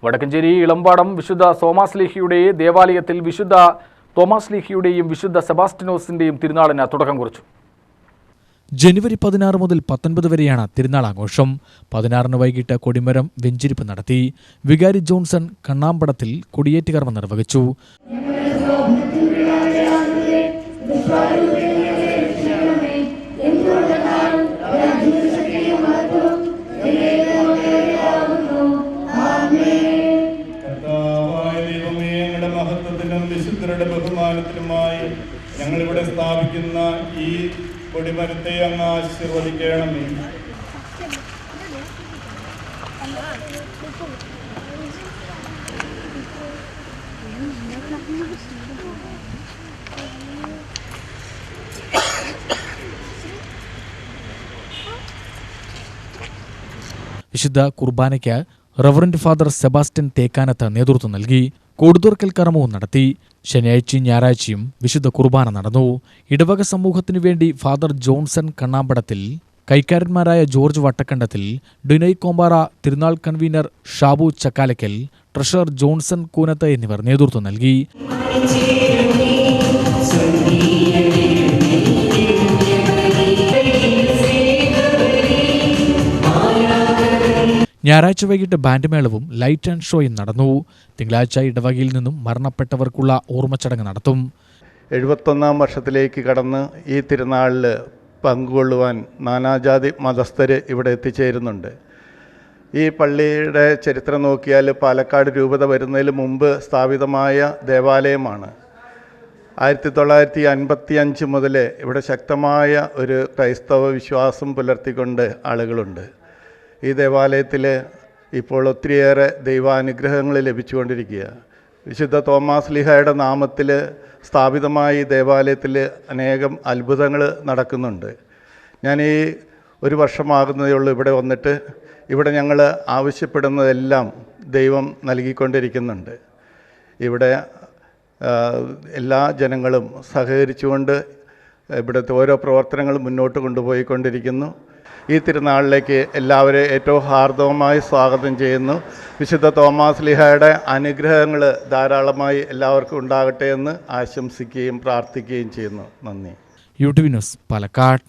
വടക്കഞ്ചേരി ഇളമ്പാടം വിശുദ്ധ തോമാശ്ലീഹയുടെ ദേവാലയത്തിൽ വിശുദ്ധ തോമാശ്ലീഹയുടെയും വിശുദ്ധ സെബാസ്റ്റ്യനോസിന്റെയും തിരുനാളിന് തുടക്കം കുറിച്ചു. ജനുവരി 16 മുതൽ 19 വരെയാണ് തിരുനാൾ ആഘോഷം. 16 വൈകിട്ട് കൊടിമരം വെഞ്ചിരിപ്പ് നടത്തി. വികാരി ജോൺസൺ കണ്ണാമ്പടത്തിൽ കൊടിയേറ്റ് കർമ്മം നിർവഹിച്ചു. മഹത്വത്തിനും വിശുദ്ധരുടെ ബഹുമാനത്തിനുമായി ഞങ്ങളിവിടെ സ്ഥാപിക്കുന്ന ഈ കൊടിമരത്തെ അങ്ങ് ആശീർവദിക്കണമേ. വിശുദ്ധ കുർബാനയ്ക്ക് റവറന്റ് ഫാദർ സെബാസ്റ്റ്യൻ തേക്കാനത്ത് നേതൃത്വം നൽകി. കൊടുതുറക്കൽ കർമ്മവും നടത്തി. ശനിയാഴ്ചയും ഞായറാഴ്ചയും വിശുദ്ധ കുർബാന നടന്നു. ഇടവക സമൂഹത്തിനു വേണ്ടി ഫാദർ ജോൺസൺ കണ്ണാമ്പടത്തിൽ, കൈക്കാരന്മാരായ ജോർജ് വട്ടക്കണ്ടത്തിൽ, ഡിനോയ് കോമ്പാറ, തിരുനാൾ convener Shabu Chakkalakkal, treasurer Johnson Koonath എന്നിവർ നേതൃത്വം നൽകി. ഞായറാഴ്ച വൈകിട്ട് ബാൻഡ് മേളവും ലൈറ്റ് ആൻഡ് ഷോയും നടന്നു. തിങ്കളാഴ്ച ഇടവകയിൽ നിന്നും മരണപ്പെട്ടവർക്കുള്ള ഓർമ്മച്ചടങ്ങ് നടത്തും. 71 വർഷത്തിലേക്ക് കടന്ന് ഈ തിരുനാളിൽ പങ്കുകൊള്ളുവാൻ നാനാജാതി മതസ്ഥർ ഇവിടെ എത്തിച്ചേരുന്നുണ്ട്. ഈ പള്ളിയുടെ ചരിത്രം നോക്കിയാൽ പാലക്കാട് രൂപത വരുന്നതിന് മുമ്പ് സ്ഥാപിതമായ ദേവാലയമാണ്. 1955 മുതൽ ഇവിടെ ശക്തമായ ഒരു ക്രൈസ്തവ വിശ്വാസം പുലർത്തിക്കൊണ്ട് ആളുകളുണ്ട്. ഈ ദേവാലയത്തിൽ ഇപ്പോൾ ഒത്തിരിയേറെ ദൈവാനുഗ്രഹങ്ങൾ ലഭിച്ചുകൊണ്ടിരിക്കുക. വിശുദ്ധ തോമാശ്ലീഹയുടെ നാമത്തിൽ സ്ഥാപിതമായ ഈ ദേവാലയത്തിൽ അനേകം അത്ഭുതങ്ങൾ നടക്കുന്നുണ്ട്. ഞാൻ ഈ 1 വർഷമാകുന്നതേ ഉള്ളൂ ഇവിടെ വന്നിട്ട്. ഇവിടെ ഞങ്ങൾ ആവശ്യപ്പെടുന്നതെല്ലാം ദൈവം നൽകിക്കൊണ്ടിരിക്കുന്നുണ്ട്. ഇവിടെ എല്ലാ ജനങ്ങളും സഹകരിച്ചുകൊണ്ട് ഇവിടുത്തെ ഓരോ പ്രവർത്തനങ്ങളും മുന്നോട്ട് കൊണ്ടുപോയിക്കൊണ്ടിരിക്കുന്നു. ഈ തിരുനാളിലേക്ക് എല്ലാവരെയും ഏറ്റവും ഹാർദവമായി സ്വാഗതം ചെയ്യുന്നു. വിശുദ്ധ തോമാശ്ലീഹയുടെ അനുഗ്രഹങ്ങൾ ധാരാളമായി എല്ലാവർക്കും ഉണ്ടാകട്ടെ എന്ന് ആശംസിക്കുകയും പ്രാർത്ഥിക്കുകയും ചെയ്യുന്നു. നന്ദി. YouTube news Palakkad.